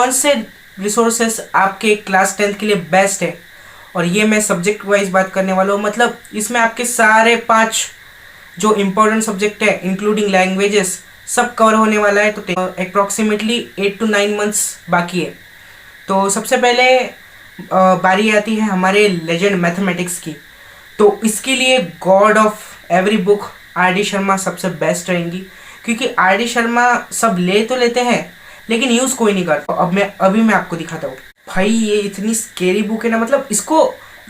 कौन से रिसोर्सेस आपके क्लास 10th के लिए बेस्ट है। और ये मैं सब्जेक्ट वाइज बात करने वाला हूँ, मतलब इसमें आपके सारे 5 जो इम्पोर्टेंट सब्जेक्ट है इंक्लूडिंग लैंग्वेजेस सब कवर होने वाला है। तो अप्रॉक्सीमेटली 8 to 9 मंथ्स बाकी है। तो सबसे पहले बारी आती है हमारे लेजेंड मैथमेटिक्स की। तो इसके लिए God of every book R D Sharma सबसे बेस्ट रहेंगी, क्योंकि आर डी शर्मा सब ले तो लेते हैं लेकिन यूज़ कोई नहीं करता। अभी मैं आपको दिखाता हूँ। भाई ये इतनी स्केरी बुक है ना, मतलब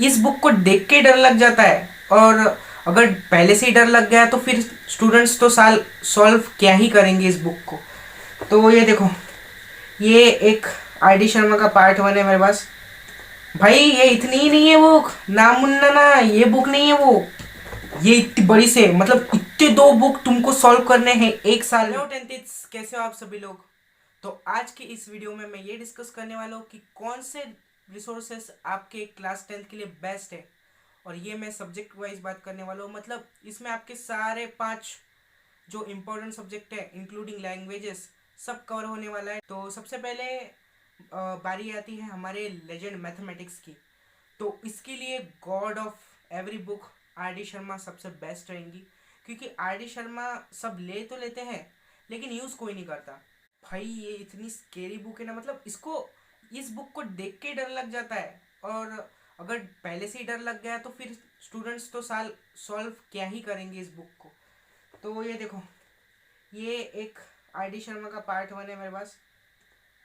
इस बुक को देख के डर लग जाता है। और अगर पहले से ही डर लग गया तो फिर स्टूडेंट्स तो साल सॉल्व क्या ही करेंगे इस बुक को। तो ये देखो, ये एक आर डी शर्मा का पार्ट 1 है मेरे पास। भाई ये इतनी ही नहीं है बुक, ना मुन्ना ना, ये बुक नहीं है वो। ये इतनी बड़ी से, मतलब इतने 2 बुक तुमको सॉल्व करने हैं एक साल में। हेलो टेंथिस, कैसे हो आप सभी लोग। तो आज की इस वीडियो में मैं ये डिस्कस करने वाला हूँ कि कौन से रिसोर्सेस आपके क्लास 10th के लिए बेस्ट है। और ये मैं सब्जेक्ट वाइज बात करने वाला हूँ, मतलब इसमें आपके सारे 5 जो इम्पोर्टेंट सब्जेक्ट है इंक्लूडिंग लैंग्वेजेस सब कवर होने वाला है। तो सबसे पहले बारी आती है हमारे लेजेंड मैथमेटिक्स की। तो इसके लिए God of every book R D Sharma सबसे बेस्ट रहेंगी, क्योंकि आर डी शर्मा सब ले तो लेते हैं लेकिन यूज़ कोई नहीं करता। भाई ये इतनी स्केरी बुक है ना, मतलब इस बुक को देख के डर लग जाता है। और अगर पहले से ही डर लग गया तो फिर स्टूडेंट्स तो साल सॉल्व क्या ही करेंगे इस बुक को। तो ये देखो, ये एक आर डी शर्मा का पार्ट 1 है मेरे पास।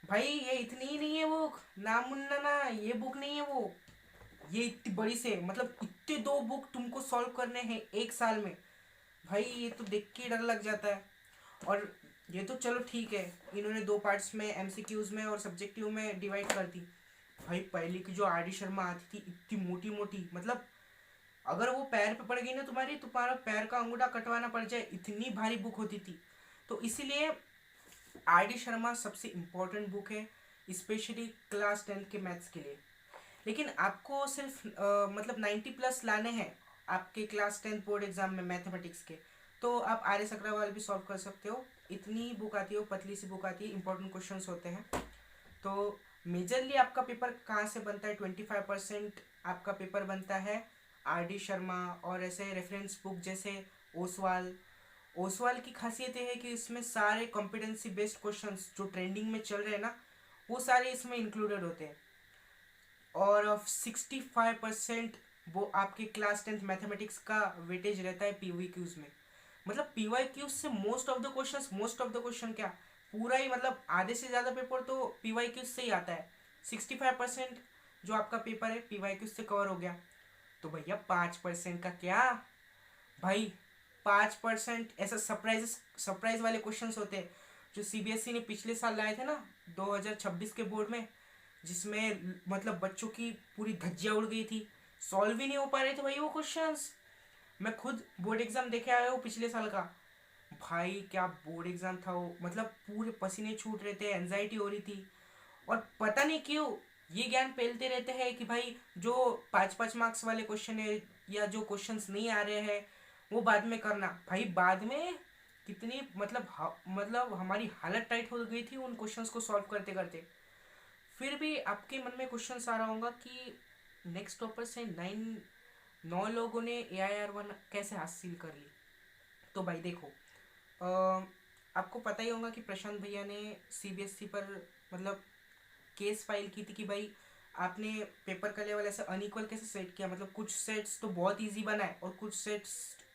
भाई ये इतनी ही नहीं है बुक, ना मुन्ना ना, ये बुक नहीं है वो। ये इतनी बड़ी से, मतलब इतने 2 बुक तुमको सॉल्व करने हैं एक साल में। भाई ये तो देख के डर लग जाता है। और ये तो चलो ठीक है, इन्होंने 2 पार्ट्स में एमसीक्यूज में और सब्जेक्टिव में डिवाइड कर दी। भाई पहले की जो आर डी शर्मा आती थी इतनी मोटी मोटी, मतलब अगर वो पैर पे पड़ गई ना तुम्हारा पैर का अंगूठा कटवाना पड़ जाए, इतनी भारी बुक होती थी। तो इसीलिए आर डी शर्मा सबसे इम्पोर्टेंट बुक है, स्पेशली क्लास 10th के मैथ्स के लिए। लेकिन आपको सिर्फ मतलब 90+ लाने हैं आपके क्लास 10th बोर्ड एग्जाम में मैथमेटिक्स के, तो आप आर एस अग्रवाल भी सॉल्व कर सकते हो। इतनी बुक आती है, पतली सी बुक आती है, इंपॉर्टेंट क्वेश्चंस होते हैं। तो मेजरली आपका पेपर कहाँ से बनता है, 25% आपका पेपर बनता है आर डी शर्मा और ऐसे रेफरेंस बुक जैसे ओसवाल। ओसवाल की खासियत ये है कि इसमें सारे कॉम्पिटेंसी बेस्ड क्वेश्चंस जो ट्रेंडिंग में चल रहे हैं ना, वो सारे इसमें इंक्लूडेड होते हैं। और 65% वो आपके क्लास 10th मैथमेटिक्स का वेटेज रहता है पीवाई क्यूज में। मतलब पीवाई क्यूज से मोस्ट ऑफ द क्वेश्चन क्या, पूरा ही मतलब आधे से ज़्यादा पेपर तो पीवाई क्यूज से ही आता है। 65% जो आपका पेपर है पीवाई क्यूज से कवर हो गया। तो भैया 5% का क्या भाई, 5% ऐसा सरप्राइज वाले क्वेश्चंस होते हैं जो सीबीएसई ने पिछले साल लाए थे ना 2026 के बोर्ड में, जिसमें मतलब बच्चों की पूरी धज्जियां उड़ गई थी, सॉल्व ही नहीं हो पा रहे थे भाई वो क्वेश्चंस। मैं खुद बोर्ड एग्जाम देखे आया हूँ पिछले साल का। भाई क्या बोर्ड एग्जाम था वो, मतलब पूरे पसीने छूट रहे थे, एंजाइटी हो रही थी। और पता नहीं क्यों ये ज्ञान फैलते रहते हैं कि भाई जो 5-5 मार्क्स वाले क्वेश्चन है या जो क्वेश्चंस नहीं आ रहे हैं वो बाद में करना। भाई बाद में कितनी मतलब हमारी हालत टाइट हो गई थी उन क्वेश्चंस को सॉल्व करते करते। फिर भी आपके मन में क्वेश्चन आ रहा होगा कि नेक्स्ट टॉपर से 9 लोगों ने AIR 1 कैसे हासिल कर ली। तो भाई देखो, आपको पता ही होगा कि प्रशांत भैया ने सीबीएसई पर मतलब केस फाइल की थी कि भाई आपने पेपर का लेवल ऐसे अनइक्वल कैसे सेट किया, मतलब कुछ सेट्स तो बहुत इजी बनाए और कुछ सेट्स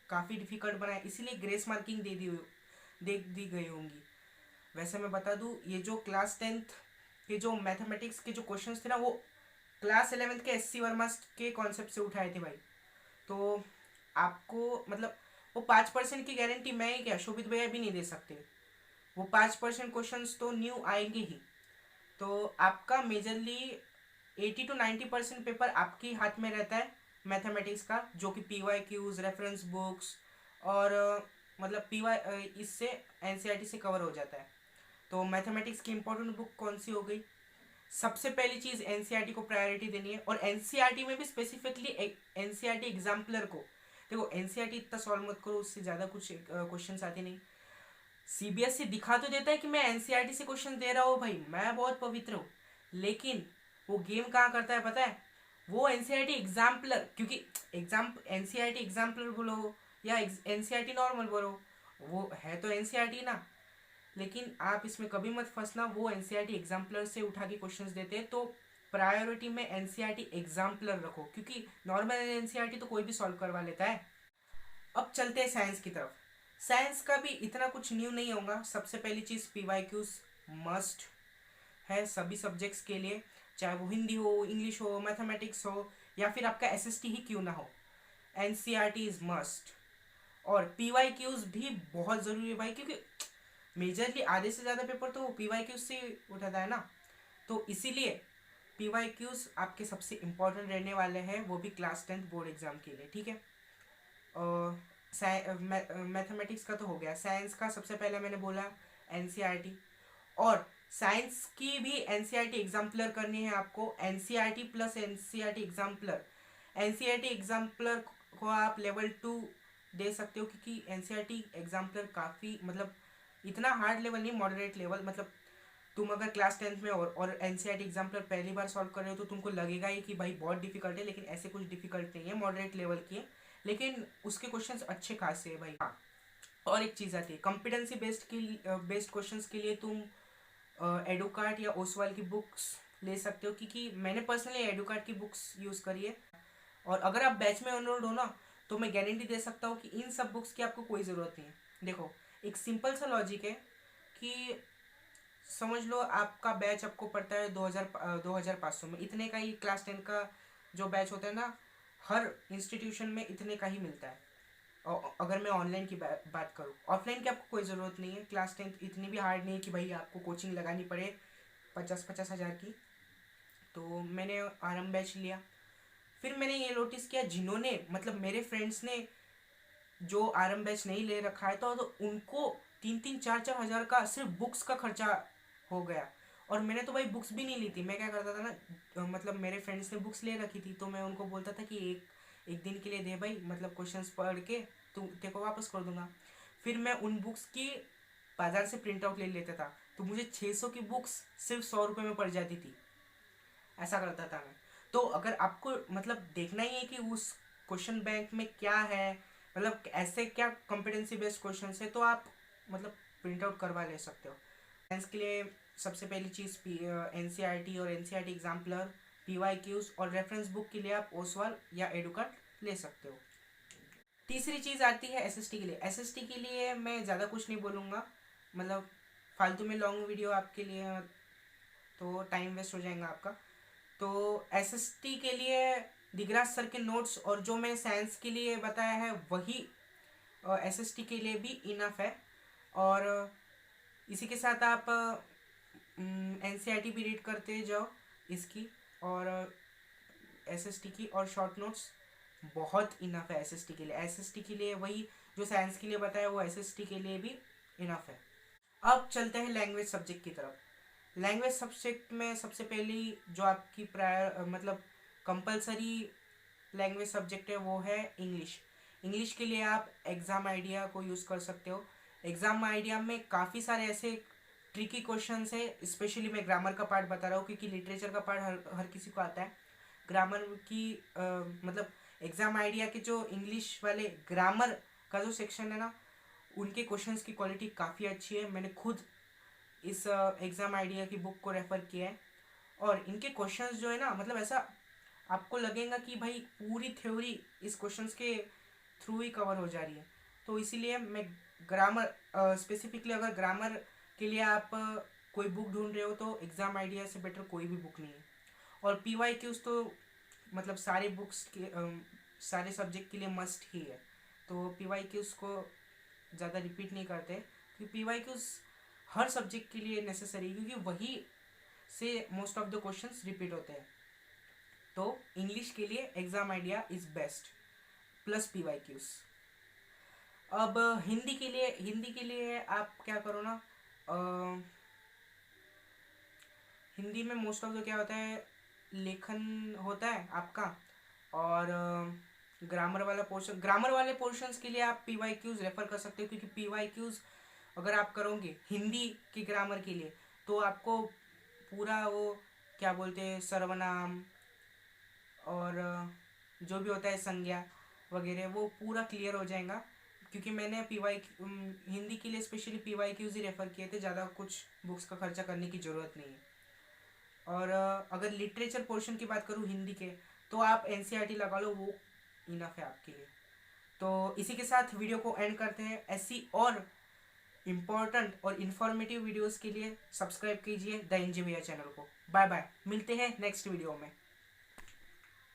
काफ़ी डिफिकल्ट बनाए, इसीलिए ग्रेस मार्किंग दे दी गई होंगी। वैसे मैं बता दूं, ये जो क्लास 10th के जो मैथमेटिक्स के जो क्वेश्चंस थे ना, वो क्लास 11th के SC वर्मा के कॉन्सेप्ट से उठाए थे भाई। तो आपको मतलब वो 5% की गारंटी मैं ही क्या, शोभित भैया भी नहीं दे सकते। वो 5% क्वेश्चन तो न्यू आएंगे ही। तो आपका मेजरली 80 to 90% पेपर आपके हाथ में रहता है मैथमेटिक्स का, जो कि पीवाई क्यूज, रेफरेंस बुक्स और मतलब पीवाई इससे एनसीईआरटी से कवर हो जाता है। तो मैथमेटिक्स की इंपॉर्टेंट बुक कौन सी हो गई, सबसे पहली चीज़ एनसीईआरटी को प्रायोरिटी देनी है। और एनसीईआरटी में भी स्पेसिफिकली एनसीईआरटी एग्जाम्पलर को देखो, एनसीईआरटी इतना सॉल्व मत करो, उससे ज़्यादा कुछ क्वेश्चन आते नहीं। सीबीएसई दिखा तो देता है कि मैं एनसीईआरटी से क्वेश्चन दे रहा हूँ भाई, मैं बहुत पवित्र हूँ, लेकिन वो गेम कहाँ करता है पता है? वो एनसीईआरटी एग्जाम्पलर, क्योंकि एनसीईआरटी एग्जाम्पलर बोलो या एनसीईआरटी नॉर्मल बोलो, वो है तो एनसीईआरटी ना। लेकिन आप इसमें कभी मत फंसना, वो एनसीईआरटी एग्जाम्पलर से उठा के क्वेश्चंस देते हैं, तो प्रायोरिटी में एनसीईआरटी एग्जाम्पलर रखो, क्योंकि नॉर्मल एनसीईआरटी तो कोई भी सॉल्व करवा लेता है। अब चलते हैं साइंस की तरफ। साइंस का भी इतना कुछ न्यू नहीं होगा। सबसे पहली चीज़ पीवाईक्यूज मस्ट है सभी सब्जेक्ट्स के लिए, चाहे वो हिंदी हो, इंग्लिश हो, मैथमेटिक्स हो, या फिर आपका एसएसटी ही क्यों ना हो, एनसीईआरटी इज मस्ट। और पीवाईक्यूज भी बहुत ज़रूरी है भाई, क्योंकि मेजरली आधे से ज़्यादा पेपर तो पीवाईक्यूज से उठाता है ना, तो इसीलिए पीवाईक्यूज आपके सबसे इम्पोर्टेंट रहने वाले हैं, वो भी क्लास 10th बोर्ड एग्जाम के लिए, ठीक है। मैथमेटिक्स का तो हो गया। साइंस का सबसे पहले मैंने बोला एनसीईआरटी, और साइंस की भी एनसीईआरटी एग्जाम्पलर करनी है आपको, NCERT plus NCERT exemplar. NCERT exemplar को आप लेवल 2 दे सकते हो, क्योंकि एनसीईआरटी एग्जाम्पलर काफ़ी मतलब इतना हार्ड लेवल नहीं, मॉडरेट लेवल। मतलब तुम अगर क्लास 10th में और एनसीईआरटी एग्जाम्पलर पहली बार सॉल्व कर रहे हो तो तुमको लगेगा ही कि भाई बहुत डिफिकल्ट है, लेकिन ऐसे कुछ डिफिकल्ट नहीं है, मॉडरेट लेवल की है, लेकिन उसके क्वेश्चंस अच्छे खासे है भाई। हाँ, और एक चीज़ आती है कॉम्पिटेंसी बेस्ड क्वेश्चंस के लिए तुम एडुकार्ट या ओसवाल की बुक्स ले सकते हो, क्योंकि मैंने पर्सनली एडुकार्ट की बुक्स यूज़ करी है। और अगर आप बैच में एनरोल्ड हो ना, तो मैं गारंटी दे सकता हूँ कि इन सब बुक्स की आपको कोई ज़रूरत नहीं है। देखो, एक सिंपल सा लॉजिक है कि समझ लो आपका बैच आपको पड़ता है 2500 में, इतने का ही क्लास 10 का जो बैच होता है ना, हर इंस्टीट्यूशन में इतने का ही मिलता है। और अगर मैं ऑनलाइन की बात करूँ, ऑफलाइन की आपको कोई ज़रूरत नहीं है। क्लास 10 इतनी भी हार्ड नहीं है कि भाई आपको कोचिंग लगानी पड़े 50-50 हज़ार की। तो मैंने आरएम बैच लिया। फिर मैंने ये नोटिस किया, जिन्होंने मतलब मेरे फ्रेंड्स ने जो आरएम बैच नहीं ले रखा है, तो उनको 3-3 4-4 हज़ार का सिर्फ बुक्स का खर्चा हो गया। और मैंने तो भाई बुक्स भी नहीं ली थी। मैं क्या करता था ना, मतलब मेरे फ्रेंड्स ने बुक्स ले रखी थी, तो मैं उनको बोलता था कि एक एक दिन के लिए दे भाई, मतलब क्वेश्चंस पढ़ के तो तेरे को वापस कर दूंगा। फिर मैं उन बुक्स की बाज़ार से प्रिंट आउट ले लेता था, तो मुझे 600 की बुक्स सिर्फ 100 रुपये में पड़ जाती थी। ऐसा करता था मैं। तो अगर आपको मतलब देखना ही है कि उस क्वेश्चन बैंक में क्या है, मतलब ऐसे क्या कॉम्पिटेंसी बेस्ड क्वेश्चन है, तो आप मतलब प्रिंट आउट करवा ले सकते हो। साइंस के लिए सबसे पहली चीज़ एनसीईआरटी और एनसीईआरटी एग्जाम्पलर, पीवाईक्यूज, और रेफरेंस बुक के लिए आप ओसवाल या एडुकार्ट ले सकते हो। तीसरी चीज़ आती है एसएसटी के लिए। एसएसटी के लिए मैं ज़्यादा कुछ नहीं बोलूँगा, मतलब फालतू में लॉन्ग वीडियो आपके लिए तो टाइम वेस्ट हो जाएगा आपका। तो एसएसटी के लिए दिगराज सर के नोट्स और जो मैं साइंस के लिए बताया है वही एसएसटी के लिए भी इनफ है। और इसी के साथ आप एनसीईआरटी भी रीड करते जाओ इसकी, और एसएसटी की, और शॉर्ट नोट्स बहुत इनफ है एसएसटी के लिए। एसएसटी के लिए वही जो साइंस के लिए बताया वो एसएसटी के लिए भी इनफ है। अब चलते हैं लैंग्वेज सब्जेक्ट की तरफ। लैंग्वेज सब्जेक्ट में सबसे पहली जो आपकी मतलब कंपलसरी लैंग्वेज सब्जेक्ट है वो है इंग्लिश। इंग्लिश के लिए आप एग्ज़ाम आइडिया को यूज़ कर सकते हो। एग्ज़ाम आइडिया में काफ़ी सारे ऐसे ट्रिकी क्वेश्चंस है, स्पेशली मैं ग्रामर का पार्ट बता रहा हूँ, क्योंकि लिटरेचर का पार्ट हर किसी को आता है। ग्रामर की मतलब एग्ज़ाम आइडिया के जो इंग्लिश वाले ग्रामर का जो सेक्शन है ना, उनके क्वेश्चंस की क्वालिटी काफ़ी अच्छी है। मैंने खुद इस एग्ज़ाम आइडिया की बुक को रेफ़र किया है, और इनके क्वेश्चंस जो है ना, मतलब ऐसा आपको लगेगा कि भाई पूरी थ्योरी इस क्वेश्चंस के थ्रू ही कवर हो जा रही है। तो इसीलिए मैं ग्रामर स्पेसिफिकली, अगर ग्रामर के लिए आप कोई बुक ढूंढ रहे हो तो एग्ज़ाम आइडिया से बेटर कोई भी बुक नहीं है। और पीवाईक्यूज तो मतलब सारे बुक्स के सारे सब्जेक्ट के लिए मस्ट ही है, तो पीवाईक्यूज को ज़्यादा रिपीट नहीं करते, क्योंकि पीवाईक्यूज हर सब्जेक्ट के लिए नेसेसरी, क्योंकि वही से most of the questions repeat होते हैं। तो इंग्लिश के लिए exam idea is best plus PYQs. अब हिंदी के लिए आप क्या करो ना, हिंदी में मोस्ट ऑफ द क्या होता है, लेखन होता है आपका, और ग्रामर वाले पोर्शंस के लिए आप पीवाईक्यूज रेफर कर सकते हो, क्योंकि पीवाईक्यूज अगर आप करोगे हिंदी की ग्रामर के लिए तो आपको पूरा वो क्या बोलते हैं सर्वनाम और जो भी होता है संज्ञा वगैरह वो पूरा क्लियर हो जाएगा, क्योंकि मैंने हिंदी के लिए स्पेशली PYQs ही रेफ़र किए थे, ज़्यादा कुछ बुक्स का खर्चा करने की ज़रूरत नहीं है। और अगर लिटरेचर पोर्शन की बात करूँ हिंदी के तो आप NCERT लगा लो, वो इनफ है आपके लिए। तो इसी के साथ वीडियो को एंड करते हैं। ऐसी और इम्पोर्टेंट और इन्फॉर्मेटिव वीडियोस के लिए सब्सक्राइब कीजिए द NJ भैया चैनल को। बाय बाय, मिलते हैं नेक्स्ट वीडियो में।